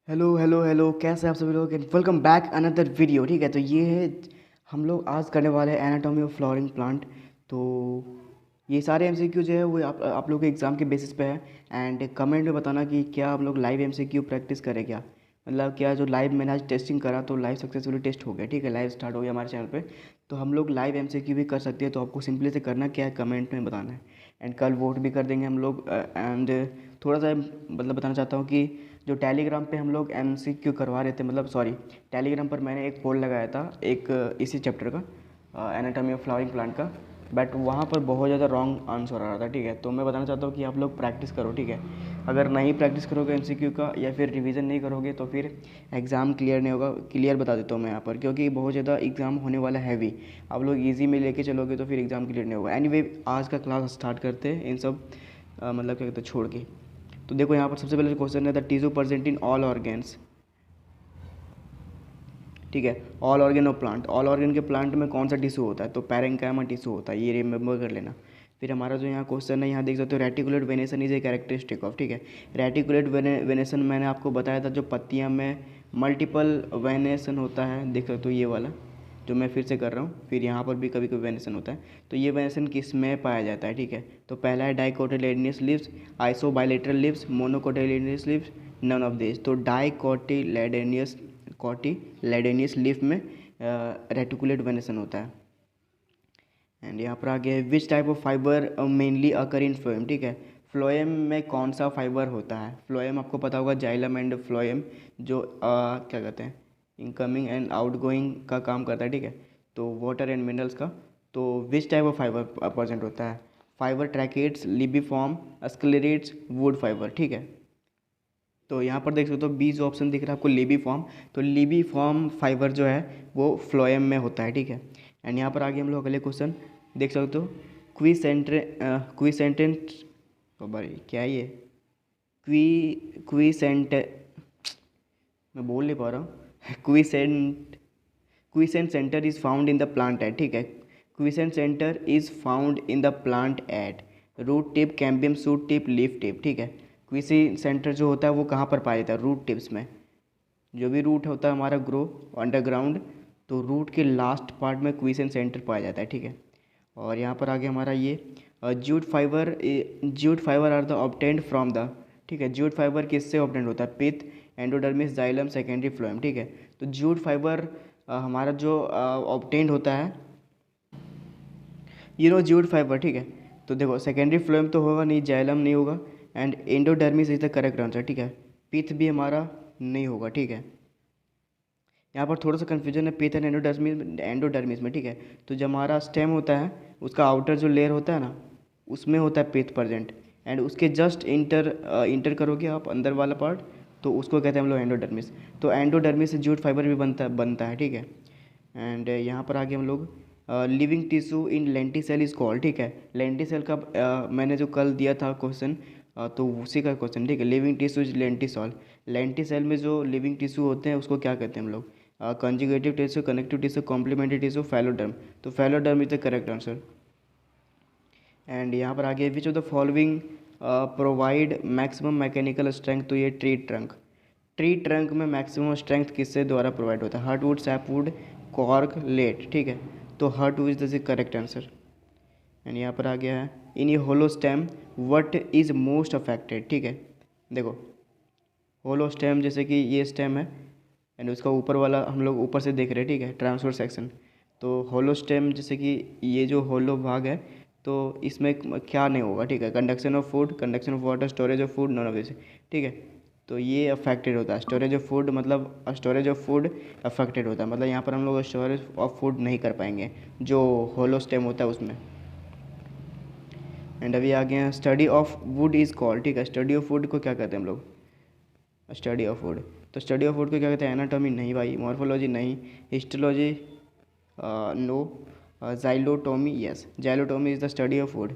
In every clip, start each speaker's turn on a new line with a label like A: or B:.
A: Hello hello hello, कैसे हैं आप सभी लोग। Welcome back another video. ठीक है, तो ये है हम लोग आज करने वाले हैं एनाटॉमी ऑफ फ्लावरिंग प्लांट। तो ये सारे एमसीक्यू जो है वो आप लोग के एग्ज़ाम के बेसिस पे है। एंड कमेंट में बताना कि क्या हम लोग लाइव एमसीक्यू प्रैक्टिस करें क्या, मतलब क्या जो लाइव मैंने आज टेस्टिंग करा तो लाइव सक्सेसफुली टेस्ट हो गया। ठीक है, लाइव स्टार्ट हो गया हमारे चैनल पे, तो हम लोग लाइव एमसीक्यू भी कर सकते हैं। तो आपको सिंपली से करना क्या है, कमेंट में बताना है। एंड कल वोट भी कर देंगे हम लोग। एंड थोड़ा सा मतलब बताना चाहता हूँ कि जो टेलीग्राम पे हम लोग एमसीक्यू करवा रहे थे, मतलब सॉरी, टेलीग्राम पर मैंने एक पोल लगाया था एक इसी चैप्टर का, एनाटॉमी ऑफ फ्लावरिंग प्लांट का। बट वहाँ पर बहुत ज़्यादा रॉन्ग आंसर आ रहा था। ठीक है, तो मैं बताना चाहता हूँ कि आप लोग प्रैक्टिस करो। ठीक है, अगर नहीं प्रैक्टिस करोगे एमसीक्यू का या फिर रिवीजन नहीं करोगे तो फिर एग्ज़ाम क्लियर नहीं होगा। क्लियर बता देता हूँ मैं यहाँ पर, क्योंकि बहुत ज़्यादा एग्ज़ाम होने वाला है हैवी। आप लोग ईजी में लेके चलोगे तो फिर एग्ज़ाम क्लियर नहीं होगा। एनीवे, आज का क्लास स्टार्ट करते हैं इन सब मतलब क्या कहते हैं छोड़ के। तो देखो यहाँ पर सबसे पहले क्वेश्चन है the tissue present in all organs. ठीक है, all organ of plant, all organ के प्लांट में कौन सा टिश्यू होता है, तो पैरेंकाइमा टिश्यू होता है, ये रिमेंबर कर लेना। फिर हमारा जो यहाँ क्वेश्चन है, यहाँ देख सकते हो reticulate venation is a characteristic of. ठीक है, रेटिकुलेट वेनेसन मैंने आपको बताया था, जो पत्तियाँ में मल्टीपल वेनेसन होता है, देख सकते हो ये वाला जो मैं फिर से कर रहा हूँ। फिर यहाँ पर भी कभी कभी वेनेसन होता है, तो ये वेनेसन किस में पाया जाता है। ठीक है, तो पहला है dicotyledonous leaves, isobilateral leaves, monocotyledonous leaves, none of this. तो डाइकोटिलेडनियस लीफ में रेटिकुलेट वेनेसन होता है। एंड यहाँ पर आगे है which type of fibre mainly occur in phloem. ठीक है, फ्लोएम में कौन सा फाइबर होता है। फ्लोएम आपको पता होगा, जाइलम एंड फ्लोएम, जो क्या कहते हैं इनकमिंग एंड आउटगोइंग का काम करता है। ठीक है, तो वाटर एंड मिनरल्स का। तो विच टाइप ऑफ फाइबर प्रेजेंट होता है, फाइबर ट्रैकेट्स, लिबीफॉर्म, स्क्लेरेट्स, वुड फाइबर। ठीक है, तो यहाँ पर देख सकते हो बी जो ऑप्शन दिख रहा है आपको, लिबी फॉर्म। तो लिबी फॉर्म फाइबर जो है वो फ्लोएम में होता है। ठीक है, एंड यहाँ पर आगे हम लोग अगले क्वेश्चन देख सकते हो, क्वीसेंटेंट, भाई क्या है ये, क्वीसेंट, मैं बोल नहीं पा रहा हूँ quiescent centre is found in the plant at. ठीक है, quiescent centre is found in the plant at root tip, cambium shoot tip, leaf tip. ठीक है, क्वीसेंट सेंटर जो होता है वो कहाँ पर पाया जाता है, रूट टिप्स में। जो भी रूट होता है हमारा ग्रो अंडरग्राउंड, तो रूट के लास्ट पार्ट में क्वीसेंट सेंटर पाया जाता है। ठीक है, और यहाँ पर आगे हमारा ये jute fibre are the obtained from the. ठीक है, ज्यूट फाइबर किससे ऑब्टेंड होता है, pith, endodermis, xylem, secondary phloem. ठीक है, तो ज्यूट फाइबर हमारा जो ऑब्टेंड होता है, ज्यूट फाइबर। ठीक है, तो देखो सेकेंडरी फ्लोएम तो होगा नहीं, जाइलम नहीं होगा, and endodermis is the correct answer. ठीक है, पिथ भी हमारा नहीं होगा। ठीक है, यहाँ पर थोड़ा सा कन्फ्यूजन है पिथ एंड एंडोडर्मिस में। ठीक है, तो जब हमारा स्टेम होता है उसका आउटर जो लेयर होता है ना, उसमें होता है पिथ प्रेजेंट, एंड उसके जस्ट इंटर करोगे आप अंदर वाला पार्ट, तो उसको कहते हैं हम लोग एंडोडर्मिस। तो एंडोडर्मिस से जूट फाइबर भी बनता है। ठीक है, एंड यहाँ पर आगे हम लोग living tissue in lenticel is called. ठीक है, लेंटिसेल का मैंने जो कल दिया था क्वेश्चन, तो उसी का क्वेश्चन। ठीक है, लिविंग टिश्यू इज लेंटिसॉल। लेंटिसेल में जो लिविंग टिश्यू होते हैं उसको क्या कहते हैं हम लोग, conjugative tissue, connective tissue, complementary tissue, phelloderm. तो phelloderm is the correct answer. And यहाँ पर आगे which of the following provide maximum mechanical strength, तो ये ट्री ट्रंक में मैक्सिमम स्ट्रेंथ किससे द्वारा प्रोवाइड होता है, हार्टवुड, सैपवुड, कॉर्क, लेट। ठीक है, तो heartwood is the correct answer. And यहाँ पर आ गया है इन ये hollow stem what is most affected. ठीक है, देखो होलो स्टेम जैसे कि ये स्टेम है, एंड उसका ऊपर वाला हम लोग ऊपर से देख रहे हैं। ठीक है, ट्रांसवर्स सेक्शन। तो होलो स्टेम जैसे कि ये जो होलो भाग है, तो इसमें क्या नहीं होगा। ठीक है, conduction of food, conduction of water, storage of food, none of this. ठीक है, तो ये अफेक्टेड होता है, स्टोरेज ऑफ फूड, मतलब स्टोरेज ऑफ फूड अफेक्टेड होता है, मतलब यहाँ पर हम लोग स्टोरेज ऑफ फूड नहीं कर पाएंगे जो होलो स्टेम होता है उसमें। एंड अभी आ गए हैं study of would is called. ठीक है, स्टडी ऑफ वुड को क्या कहते हैं हम लोग, स्टडी ऑफ वुड। तो स्टडी ऑफ वुड को क्या कहते हैं, एनाटॉमी नहीं भाई, मॉर्फोलॉजी नहीं, histology no, xylotomy yes, xylotomy is the study of wood.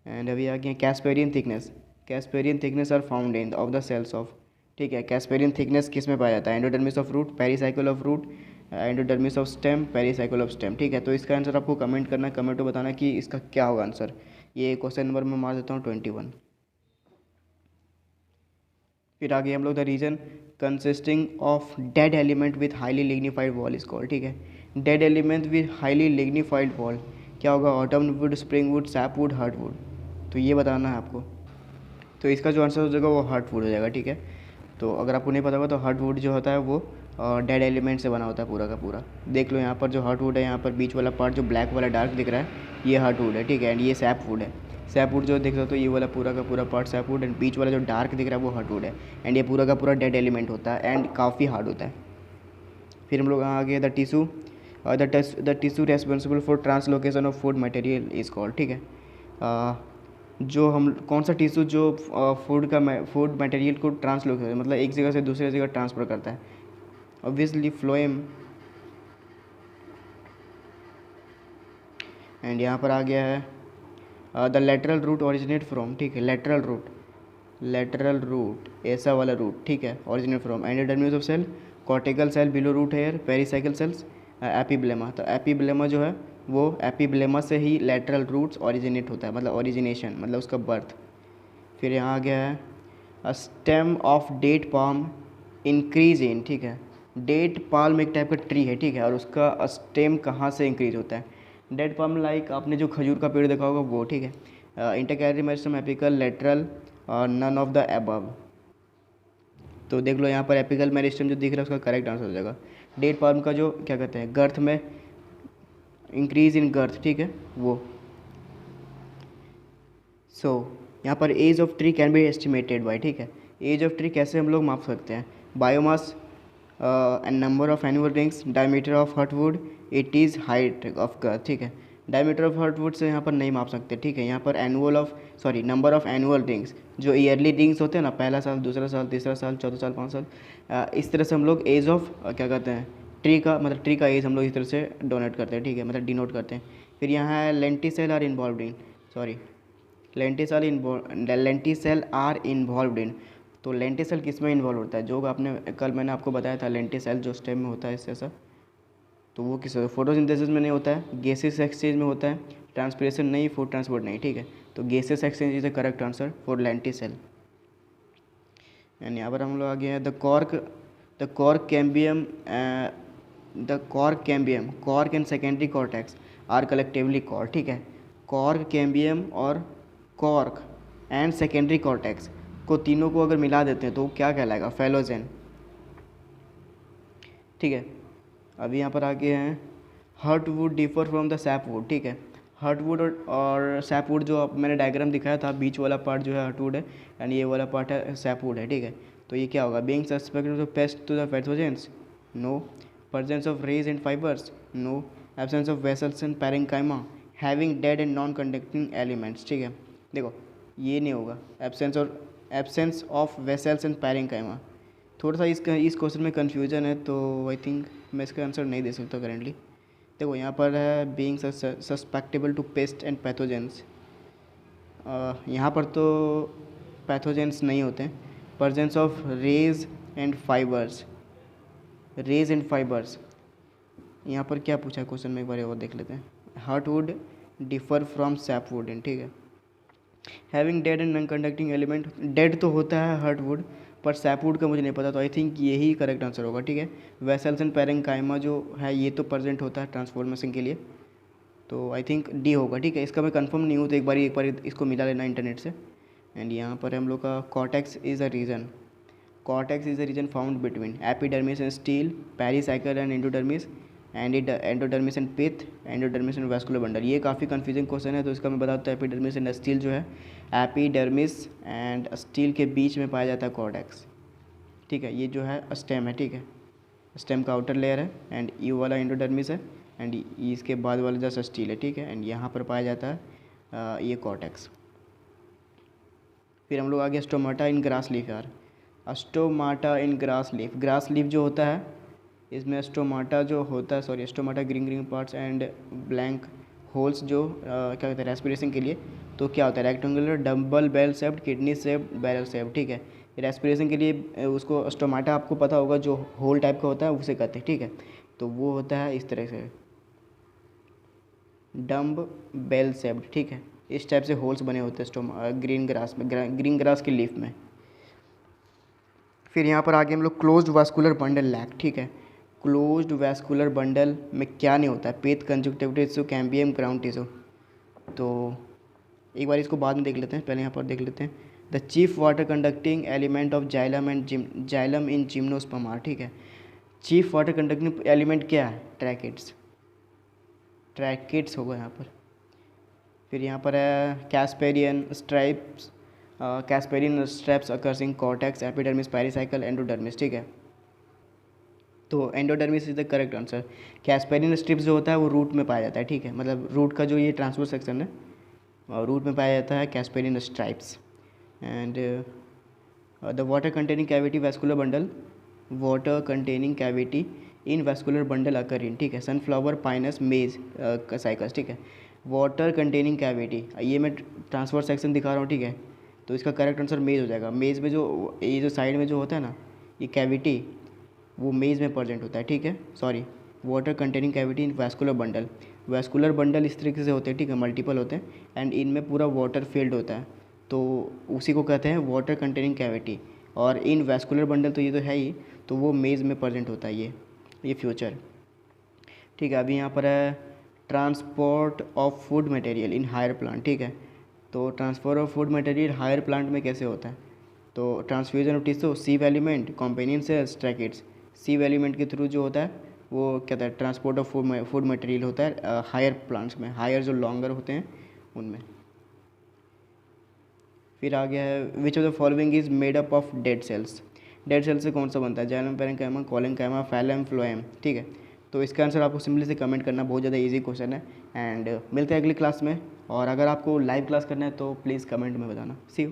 A: And अभी आ गए Casparian thickness, Casparian thickness are found in of the cells of. ठीक है, कैस्पेरियन थिकनेस किस में पाया जाता है, endodermis of root, pericycle of root, endodermis of stem, pericycle of stem. ठीक है, तो इसका आंसर आपको कमेंट करना है, कमेंट में बताना कि इसका क्या होगा आंसर। ये क्वेश्चन नंबर मैं मार देता हूँ 21। फिर आगे हम लोग the region consisting of dead element with highly lignified wall is called, ठीक है। Dead element with highly lignified wall क्या होगा? Autumn wood, spring wood, sap wood, heart wood. तो ये बताना है आपको। तो इसका जो आंसर हो जाएगा वो हार्ट वुड हो जाएगा, ठीक है। तो अगर आपको नहीं पता होगा तो हार्ट वुड जो होता है वो डेड एलिमेंट से बना होता है पूरा का पूरा। देख लो यहाँ पर जो हार्ट वुड है, यहाँ पर बीच वाला पार्ट जो ब्लैक वाला डार्क दिख रहा है ये हार्ट वुड है, ठीक है। एंड ये सैप वुड है। सैप वुड जो देख सकते हो ये वाला पूरा का पूरा पार्ट सैप वुड, एंड बीच वाला जो डार्क दिख रहा है वो हार्ट वुड है। एंड ये पूरा का पूरा डेड एलिमेंट होता है एंड काफ़ी हार्ड होता है। फिर हम लोग आगे the tissue the tissue responsible for translocation of food material is called, ठीक है। जो हम कौन सा टिश्यू जो फूड मटेरियल को ट्रांसलोकेट मतलब एक जगह से दूसरी जगह ट्रांसफ़र करता है? Obviously phloem. एंड यहाँ पर आ गया है the lateral root originate from, ठीक है। लेटरल रूट ऐसा वाला रूट, ठीक है, originate from endodermis of cell, cortical cell, below root hair, pericycle cells, epiblema. तो एपीब्लेमा जो है वो एपीब्लेमा से ही लेटरल रूट्स ओरिजिनेट होता है, मतलब ओरिजिनेशन मतलब उसका बर्थ। फिर यहाँ आ गया है a stem of date palm increase in, ठीक है। डेट पाल्म एक टाइप का ट्री है, ठीक है, और उसका स्टेम कहाँ से इंक्रीज होता है? डेट पाल्म लाइक आपने जो खजूर का पेड़ देखा होगा वो, ठीक है। इंटरकैरी मेरिस्टेम, एपिकल, लेटरल और नन ऑफ द अबव। तो देख लो यहाँ पर एपिकल मेरिस्टेम जो दिख रहा है उसका करेक्ट आंसर हो जाएगा। डेट पाल्म का जो क्या कहते हैं गर्थ में इंक्रीज इन गर्थ, ठीक है वो। सो यहाँ पर age of tree can be estimated by, ठीक है। एज ऑफ ट्री कैसे हम लोग माप सकते हैं? Biomass and number of annual rings, diameter of heartwood, it is height of girth, ठीक है। डायमीटर ऑफ हर्टवुड से यहाँ पर नहीं माप सकते, ठीक है। यहाँ पर नंबर ऑफ एनुअल रिंग्स जो ईयरली रिंग्स होते हैं ना, पहला साल, दूसरा साल, तीसरा साल, चौथा साल, 5 साल, इस तरह से हम लोग एज ऑफ क्या कहते हैं ट्री का मतलब ट्री का एज हम लोग इस तरह से डोनेट करते हैं, ठीक है, मतलब डिनोट करते हैं। फिर यहाँ है lenticel are involve in, sorry lenticel are involve in. तो लेंटिसेल किस में इन्वॉल्व होता है? जो आपने कल मैंने आपको बताया था लेंटिसेल जो स्टेम में होता है इससे ऐसा, तो वो किस फोटोसिंथेसिस में नहीं होता है, गैसेस एक्सचेंज में होता है, ट्रांसपिरेशन नहीं, फूड ट्रांसपोर्ट नहीं, ठीक है। तो gases exchange is the correct answer for lenticel. And यहाँ पर हम लोग आ गए हैं cork and secondary cortex are collectively called, ठीक है। कॉर्क, कैम्बियम और कॉर्क एंड सेकेंडरी कॉर्टेक्स को तीनों को अगर मिला देते हैं तो क्या कहलाएगा? फेलोजेन, ठीक है। अभी यहाँ पर आगे हैं heartwood differ from the sapwood, ठीक है। हर्टवुड और सैपवुड जो मैंने डायग्राम दिखाया था, बीच वाला पार्ट जो है हर्टवुड है एंड ये वाला पार्ट है सैपवुड है, ठीक है। तो ये क्या होगा? Being suspected to pest to the pathogens, no. Presence of rays and fibres, no. Absence of vessels and parenchyma, having dead and non conducting elements, ठीक है। देखो ये नहीं होगा, absence of vessels and parenchyma. थोड़ा सा इस क्वेश्चन में कन्फ्यूजन है, तो आई थिंक मैं इसका आंसर नहीं दे सकता करेंटली। देखो यहाँ पर है being susceptible to pest and pathogens, यहाँ पर तो पैथोजेंस नहीं होते हैं। Presence of rays and fibres, यहाँ पर क्या पूछा है क्वेश्चन में, एक बार और देख लेते हैं। हर्टवुड डिफर फ्रॉम सैपवुड, ठीक है। Having dead and non conducting element, dead तो होता है हर्टवुड पर सैपवुड का मुझे नहीं पता, तो आई थिंक यही करेक्ट आंसर होगा, ठीक है। वेसल्स एंड पैरेंकाइमा जो है ये तो प्रेजेंट होता है ट्रांसफॉर्मेशन के लिए, तो आई थिंक डी होगा, ठीक है। इसका मैं कंफर्म नहीं हूँ तो एक बार इसको मिला लेना इंटरनेट से। एंड यहाँ पर हम लोग का cortex is a region found between epidermis and stele, pericycle and endodermis, endodermis and pith, endodermis and vascular bundle. ये काफ़ी कंफ्यूजिंग क्वेश्चन है, तो इसका मैं बता देता हूँ। एपिडर्मिस एंड स्टील जो है, एपिडर्मिस एंड स्टील के बीच में पाया जाता है कॉर्टेक्स, ठीक है। ये जो है स्टेम है, ठीक है, स्टेम का आउटर लेयर है एंड यू वाला एंडोडर्मिस है एंड इसके बाद वाला जस्ट स्टील है, ठीक है। एंड यहाँ पर पाया जाता है ये कॉर्टेक्स। फिर हम लोग आगे स्टोमाटा इन ग्रास लीफ यार, स्टोमाटा इन ग्रास लीफ जो होता है इसमें stomata green parts and blank holes जो क्या कहते हैं रेस्पिरेशन के लिए, तो क्या होता है? Rectangular, double bale shaped, kidney shaped, barrel shaped, ठीक है। रेस्पिरेशन के लिए उसको स्टोमाटा आपको पता होगा जो होल टाइप का होता है उसे कहते हैं, ठीक है। तो वो होता है इस तरह से डम्ब बेल शेप्ड, ठीक है। इस टाइप से होल्स बने होते हैं ग्रीन ग्रास की लीफ में। फिर यहाँ पर आगे हम लोग क्लोज्ड वास्कुलर बंडल लैक, ठीक है। क्लोज्ड वास्कुलर बंडल में क्या नहीं होता है, पेट conjunctive tissue, cambium, ground tissue. तो एक बार इसको बाद में देख लेते हैं, पहले यहाँ पर देख लेते हैं। The chief water conducting element of xylem and xylem in gymnosperm are, ठीक है। चीफ वाटर कंडक्टिंग एलिमेंट क्या है, ट्रैकिड्स, ट्रैकिड्स होगा यहाँ पर। फिर यहाँ पर है Casparian stripes, Casparian straps occurs in cortex, epidermis, pericycle, endodermis, ठीक है। तो endodermis is the correct answer. Casparian strips जो होता है वो रूट में पाया जाता है, ठीक है, मतलब रूट का जो ये ट्रांसफर सेक्शन है और रूट में पाया जाता है Casparian stripes. And the water containing cavity vascular bundle, water containing cavity in vascular bundle occur in, ठीक है, सनफ्लावर, पाइनस, मेज, साइकस, ठीक है। वाटर कंटेनिंग कैविटी, ये मैं ट्रांसफर सेक्शन दिखा रहा हूँ, ठीक है, तो इसका करेक्ट आंसर मेज हो जाएगा। मेज में जो ये जो साइड में जो होता है ना, ये कैविटी, वो मेज में प्रेजेंट होता है, ठीक है। Sorry, water containing cavity in vascular bundle, vascular bundle इस तरीके से होते हैं, ठीक है, मल्टीपल होते हैं एंड इनमें पूरा वाटर फील्ड होता है, तो उसी को कहते हैं वाटर कंटेनिंग कैविटी। और इन वैस्कुलर बंडल तो ये तो है ही, तो वो मेज में प्रेजेंट होता है ये फ्यूचर, ठीक है। अभी यहाँ पर है transport of food material in higher plant, ठीक है। तो transfer of food material higher plant में कैसे होता है, तो transfusion of tissue, sieve element, companion cells, tracheids. Sieve element के थ्रू जो होता है वो क्या होता है, ट्रांसपोर्ट ऑफ फूड मटेरियल होता है हायर प्लांट्स में, हायर जो लॉन्गर होते हैं उनमें। फिर आ गया है which of the following is made up of dead cells, dead cell से कौन सा बनता है, xylem, parenchyma, collenchyma, phellem, phloem, ठीक है। तो इसका आंसर आपको सिंपली से कमेंट करना, बहुत ज़्यादा इजी क्वेश्चन है। एंड मिलते हैं अगली क्लास में, और अगर आपको लाइव क्लास करना है तो प्लीज़ कमेंट में बताना। सी यू।